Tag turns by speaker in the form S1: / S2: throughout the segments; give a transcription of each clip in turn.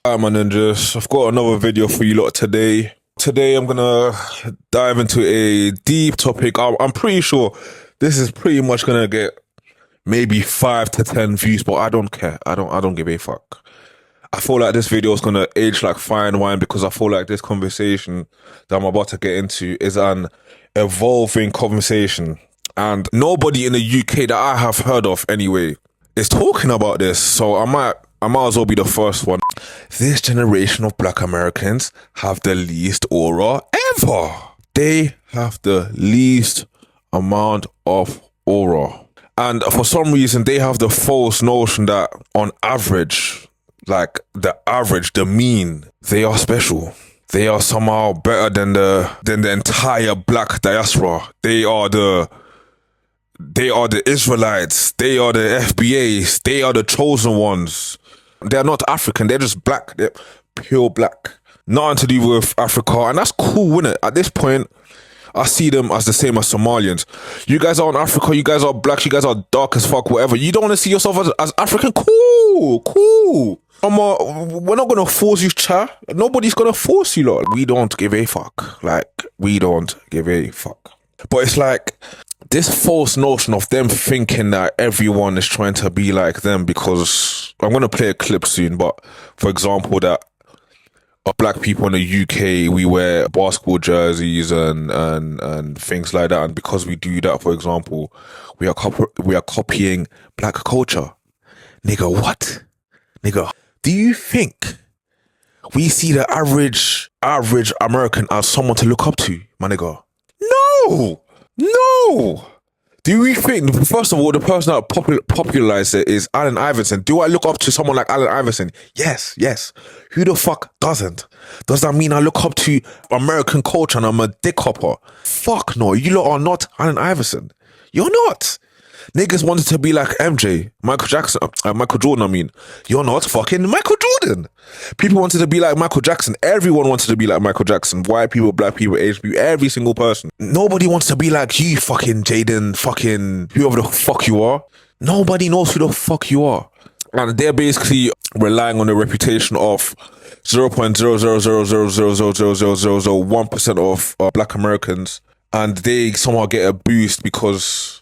S1: Alright, my ninjas, I've got another video for you lot today. Today I'm gonna dive into a deep topic. I'm pretty sure this is pretty much gonna get maybe 5 to 10 views, but I don't care. I don't give a fuck. I feel like this video is gonna age like fine wine because I feel like this conversation that I'm about to get into is an evolving conversation. And nobody in the UK that I have heard of anyway is talking about this. So I might as well be the first one. This generation of black Americans have the least aura ever. They have the least amount of aura. And for some reason, they have the false notion that on average, like the average, the mean, they are special. They are somehow better than the entire black diaspora. They are the Israelites. They are the FBAs. They are the chosen ones. They're not African. They're just black. They're pure black. Nothing to do with Africa. And that's cool, innit? At this point, I see them as the same as Somalians. You guys are in Africa. You guys are black. You guys are dark as fuck, whatever. You don't want to see yourself as African? Cool. We're not going to force you, cha. Nobody's going to force you, lot. We don't give a fuck. We don't give a fuck. But it's like this false notion of them thinking that everyone is trying to be like them, because I'm going to play a clip soon, but for example, that black people in the UK, we wear basketball jerseys and things like that, and because we do that, for example, we are copying black culture. Nigga, what? Nigga, do you think we see the average American as someone to look up to, my nigga? No. Do we think, first of all, the person that popularized it is Allen Iverson? Do I look up to someone like Allen Iverson? Yes. Who the fuck doesn't? Does that mean I look up to American culture and I'm a dick hopper? Fuck no, you lot are not Allen Iverson. You're not. Niggas wanted to be like MJ, Michael Jordan, I mean. You're not fucking Michael Jordan. People wanted to be like Michael Jackson. Everyone wanted to be like Michael Jackson. White people, black people, Asian people, every single person. Nobody wants to be like you, fucking Jaden, fucking whoever the fuck you are. Nobody knows who the fuck you are. And they're basically relying on the reputation of 0.000000001% of black Americans. And they somehow get a boost because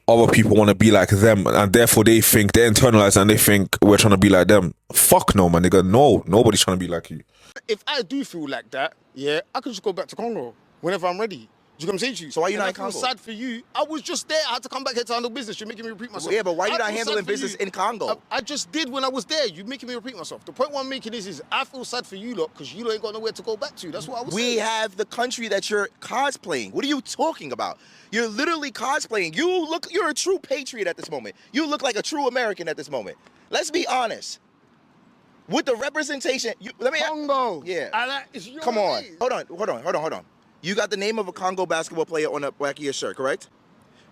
S1: other people want to be like them, and therefore they internalize and they think we're trying to be like them. Fuck no, man, nigga. No, nobody's trying to be like you.
S2: If I do feel like that, yeah, I can just go back to Congo whenever I'm ready. Do you know what I'm saying to you?
S3: So why you not in
S2: Congo? I feel sad for you. I was just there. I had to come back here to handle business. You're making me repeat myself.
S3: Yeah, but why you not handling business in Congo?
S2: I just did when I was there. You're making me repeat myself. The point what I'm making is I feel sad for you lot because you lot ain't got nowhere to go back to. That's what I was saying.
S3: We have the country that you're cosplaying. What are you talking about? You're literally cosplaying. You're a true patriot at this moment. You look like a true American at this moment. Let's be honest. With the representation,
S2: Congo.
S3: Yeah. Come on. Hold on. You got the name of a Congo basketball player on the back of your shirt, correct?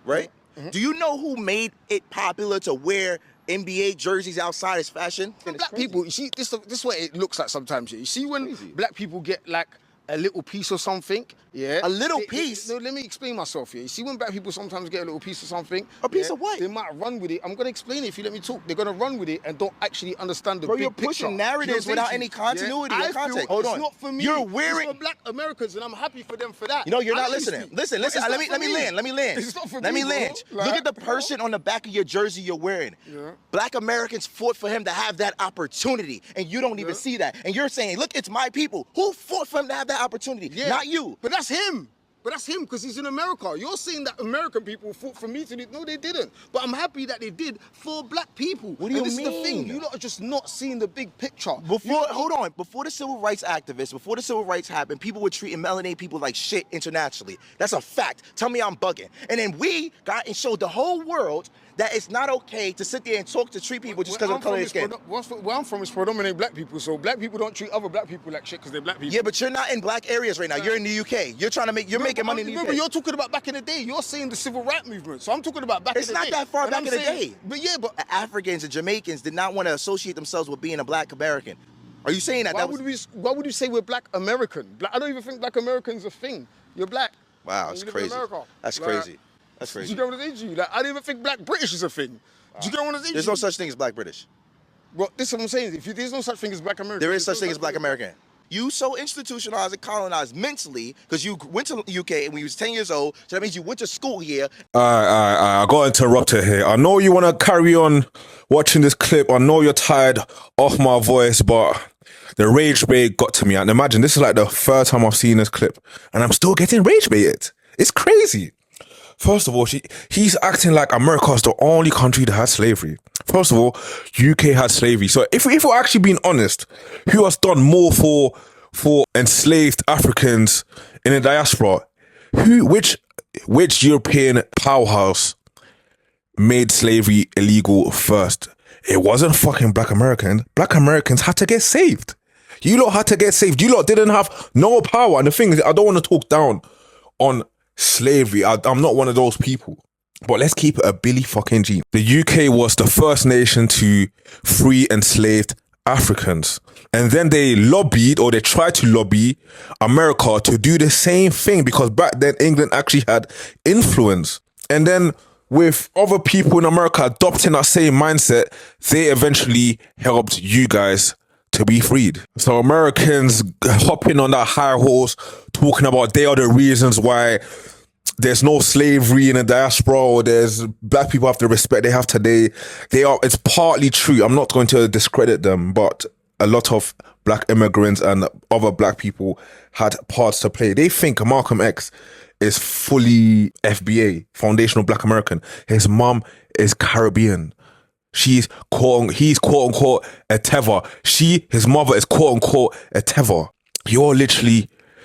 S3: Right? Mm-hmm. Do you know who made it popular to wear NBA jerseys outside as fashion?
S2: Black people, you see, this is what it looks like sometimes. You see when black people get like a little piece or something, yeah.
S3: A little piece?
S2: No, let me explain myself here. You see when black people sometimes get a little piece of something.
S3: A piece of what?
S2: They might run with it. I'm going to explain it if you let me talk. They're going to run with it and don't actually understand the big picture.
S3: Bro, you're pushing narratives without any continuity or context.
S2: Hold on. It's not for me.
S3: You're wearing...
S2: It's for black Americans and I'm happy for them for that.
S3: You know, you're not listening. Listen. Let me land.
S2: It's not for me,
S3: Let me land. Look at the person on the back of your jersey you're wearing. Yeah. Black Americans fought for him to have that opportunity and you don't even see that. And you're saying, look, it's my people. Who fought for him to have that opportunity?
S2: Yeah.
S3: Not you.
S2: But that's him. Because he's in America. You're saying that American people fought for me to do. No, they didn't. But I'm happy that they did for black people.
S3: What do you mean?
S2: This is the thing. You lot are just not seeing the big picture.
S3: Before the civil rights activists, before the civil rights happened, people were treating melanated people like shit internationally. That's a fact. Tell me I'm bugging. And then we got and showed the whole world that it's not okay to sit there and treat people just because of the color of their skin.
S2: Where I'm from is predominantly black people, so black people don't treat other black people like shit because they're black people.
S3: Yeah, but you're not in black areas right now. You're in the UK. You're making money in the UK.
S2: But you're talking about back in the day. You're saying the civil rights movement, so I'm talking about back in the day.
S3: It's not that far back in the day.
S2: But yeah, but
S3: Africans and Jamaicans did not want to associate themselves with being a black American. Are you saying that?
S2: Why would you say we're black American? I don't even think black American's a thing. You're black.
S3: Wow, it's crazy. That's crazy.
S2: Do you get what I'm saying to you? I don't even think black British is a thing. Do you get what I'm saying?
S3: There's no such thing as black British.
S2: Well, this is what I'm saying. If there's no such thing as black American.
S3: There is such thing as black American. You so institutionalized and colonized mentally because you went to the UK and when you was 10 years old, so that means you went to school here.
S1: I got interrupted here. I know you want to carry on watching this clip. I know you're tired of my voice, but the rage bait got to me. And imagine this is like the third time I've seen this clip and I'm still getting rage baited. It's crazy. First of all, he's acting like America is the only country that has slavery. First of all, UK had slavery. So if we're actually being honest, who has done more for enslaved Africans in the diaspora? Which European powerhouse made slavery illegal first? It wasn't fucking black Americans. Black Americans had to get saved. You lot had to get saved. You lot didn't have no power. And the thing is, I don't want to talk down on slavery. I'm not one of those people. But let's keep it a Billy fucking G. The UK was the first nation to free enslaved Africans. And then they lobbied, or they tried to lobby America to do the same thing because back then England actually had influence. And then with other people in America adopting that same mindset, they eventually helped you guys to be freed. So Americans hopping on that high horse, talking about they are the reasons why there's no slavery in the diaspora, or there's black people have the respect they have today. It's partly true. I'm not going to discredit them, but a lot of black immigrants and other black people had parts to play. They think Malcolm X is fully FBA, foundational black American. His mom is Caribbean. He's quote unquote a tether. His mother is quote unquote a tether.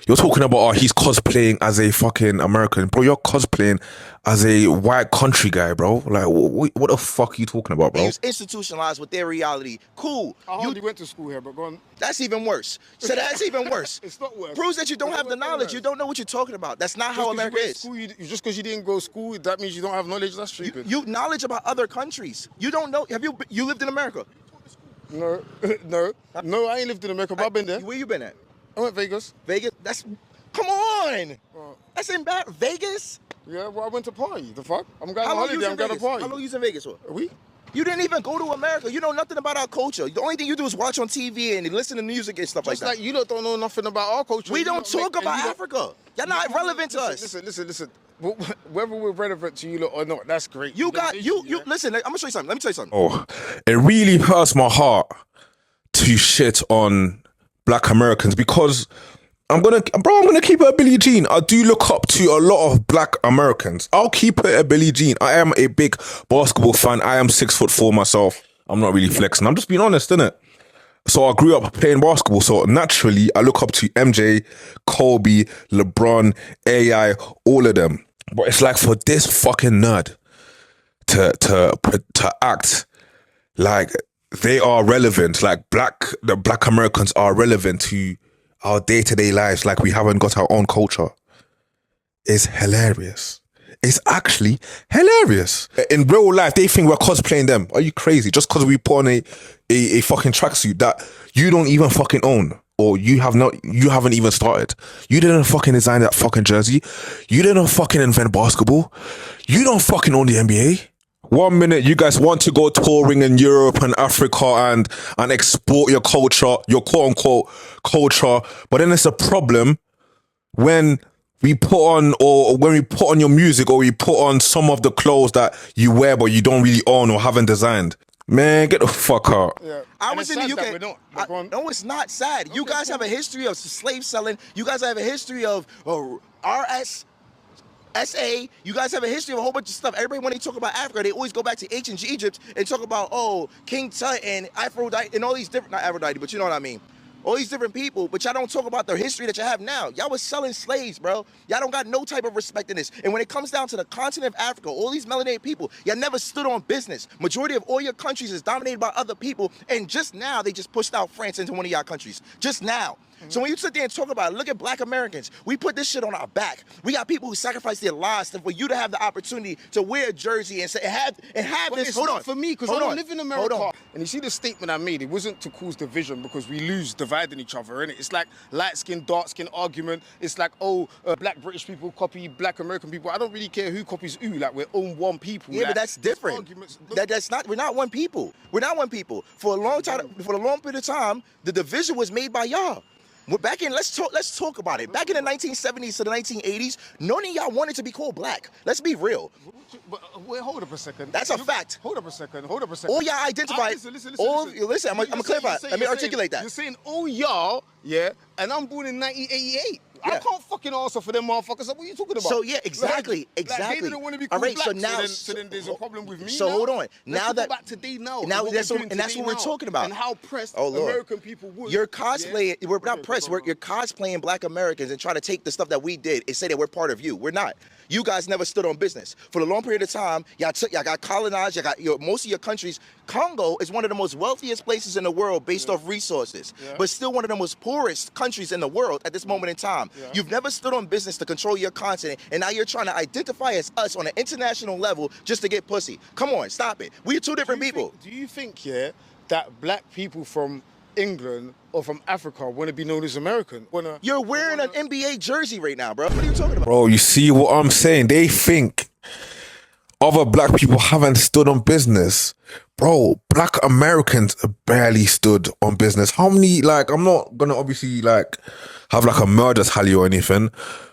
S1: You're talking about, he's cosplaying as a fucking American. Bro, you're cosplaying as a white country guy, bro. Like, what the fuck are you talking about, bro?
S3: He was institutionalized with their reality. Cool.
S2: I hardly went to school here, but go on.
S3: That's even worse. So that's even worse.
S2: It's not worse.
S3: Proves that you don't have the knowledge. You don't know what you're talking about. That's not how America is.
S2: Just because you didn't go to school, that means you don't have knowledge? That's stupid.
S3: You knowledge about other countries. You don't know. You lived in America?
S2: No, I ain't lived in America, but I've been there.
S3: Where you been at?
S2: I went Vegas.
S3: Vegas? Come on! That's in bad Vegas?
S2: Yeah, well, I went to party. The fuck? I'm going
S3: on
S2: holiday, I'm going to party.
S3: How long you in Vegas for?
S2: A week.
S3: You didn't even go to America. You know nothing about our culture. The only thing you do is watch on TV and listen to music and stuff like that.
S2: Just like you don't know nothing about our culture.
S3: We don't talk about Africa. You're not relevant to us.
S2: Listen. Whether we're relevant to you or not, that's great.
S3: Listen, I'm going to show you something. Let me tell you something.
S1: Oh, it really hurts my heart to shit on black Americans because I'm gonna keep it a Billie Jean. I do look up to a lot of black Americans. I'll keep it a Billie Jean. I am a big basketball fan. I am 6'4" myself. I'm not really flexing. I'm just being honest, innit? So I grew up playing basketball. So naturally, I look up to MJ, Kobe, LeBron, AI, all of them. But it's like for this fucking nerd to act like they are relevant, like the black Americans are relevant to our day-to-day lives, like we haven't got our own culture, is hilarious. It's actually hilarious. In real life, they think we're cosplaying them. Are you crazy? Just because we put on a fucking tracksuit that you don't even fucking own, or you haven't even started. You didn't fucking design that fucking jersey. You didn't fucking invent basketball. You don't fucking own the NBA. 1 minute you guys want to go touring in Europe and Africa and export your culture, your quote unquote culture, but then it's a problem when we put on your music, or we put on some of the clothes that you wear but you don't really own or haven't designed. Man, get the fuck out.
S2: Yeah.
S3: I was in the UK. No, it's not sad. You guys have a history of slave selling. You guys have a history of SA, you guys have a history of a whole bunch of stuff. Everybody, when they talk about Africa, they always go back to ancient Egypt and talk about, King Tut and Aphrodite and all these different, not Aphrodite, but you know what I mean. All these different people, but y'all don't talk about the history that you have now. Y'all was selling slaves, bro. Y'all don't got no type of respect in this. And when it comes down to the continent of Africa, all these melanated people, y'all never stood on business. Majority of all your countries is dominated by other people. And just now, they just pushed out France into one of y'all countries. Just now. So when you sit there and talk about it, look at black Americans. We put this shit on our back. We got people who sacrifice their lives for you to have the opportunity to wear a jersey and say, have
S2: But
S3: this.
S2: it's
S3: Hold
S2: not
S3: on.
S2: for me, because I
S3: Hold
S2: don't
S3: on.
S2: live in
S3: Hold
S2: America.
S3: on.
S2: And you see the statement I made, it wasn't to cause division because we lose dividing each other, innit? It's like light skin, dark skin argument. It's like, black British people copy black American people. I don't really care who copies who. Like, we're own one people.
S3: Yeah,
S2: like,
S3: but that's different.
S2: arguments-
S3: That's not. We're not one people. We're not one people. For a long time, for a long period of time, the division was made by y'all. Let's talk about it. Back in the 1970s to the 1980s, none of y'all wanted to be called black. Let's be real.
S2: But wait, hold up a second.
S3: That's a fact.
S2: Hold up a second.
S3: All y'all identify.
S2: Listen.
S3: Listen, I'm gonna clarify. Let me articulate that.
S2: You're saying, oh, y'all, yeah, and I'm born in 1988.
S3: Yeah.
S2: I can't fucking answer for them motherfuckers. What are you talking about?
S3: So yeah, exactly.
S2: Like, they didn't want to be
S3: All
S2: called
S3: right,
S2: black,
S3: so now,
S2: so then there's a problem with me.
S3: So
S2: now?
S3: hold on.
S2: Let's
S3: Now
S2: talk
S3: that
S2: about today now.
S3: Now
S2: and
S3: that's
S2: we're
S3: what
S2: doing
S3: we're
S2: today
S3: talking about.
S2: And how pressed
S3: Oh, Lord.
S2: American people would.
S3: You're cosplaying.
S2: Yeah?
S3: We're not pressed. You're cosplaying black Americans and trying to take the stuff that we did and say that we're part of you. We're not. You guys never stood on business. For a long period of time, y'all got colonized, most of your countries. Congo is one of the most wealthiest places in the world based off resources, but still one of the most poorest countries in the world at this moment in time. You've never stood on business to control your continent, and now you're trying to identify as us on an international level just to get pussy. Come on, stop it. We're two different people.
S2: Do you think, yeah, that black people from England or from Africa want to be known as American?
S3: You're wearing an NBA jersey right now, bro. What are you talking about?
S1: Bro, you see what I'm saying? They think other black people haven't stood on business. Bro, black Americans barely stood on business. How many, like, I'm not gonna obviously like have like a murder tally or anything,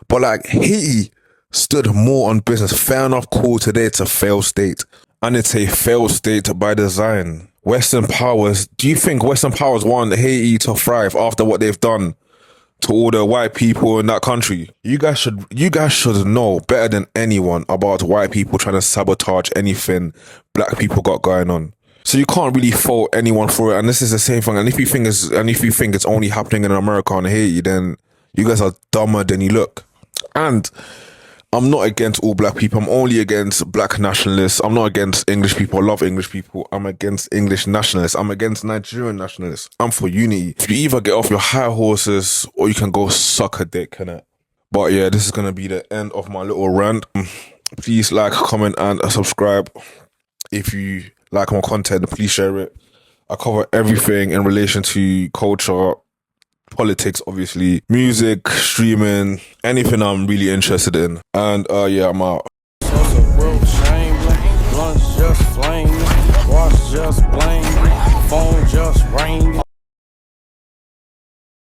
S1: but like Haiti stood more on business. Fair enough, cool, today it's a failed state. And it's a failed state by design. Western powers, do you think Western powers want Haiti to thrive after what they've done to all the white people in that country? You guys should know better than anyone about white people trying to sabotage anything black people got going on. So you can't really fault anyone for it. And this is the same thing. And if you think it's only happening in America and Haiti, then you guys are dumber than you look. And I'm not against all black people. I'm only against black nationalists. I'm not against English people. I love English people. I'm against English nationalists. I'm against Nigerian nationalists. I'm for unity. You either get off your high horses or you can go suck a dick, innit? But yeah, this is going to be the end of my little rant. Please like, comment, and subscribe. If you like my content, please share it. I cover everything in relation to culture, politics, obviously, music, streaming, anything I'm really interested in. And yeah, I'm out.
S4: Blunts just flame, watch just blame, phone just ring.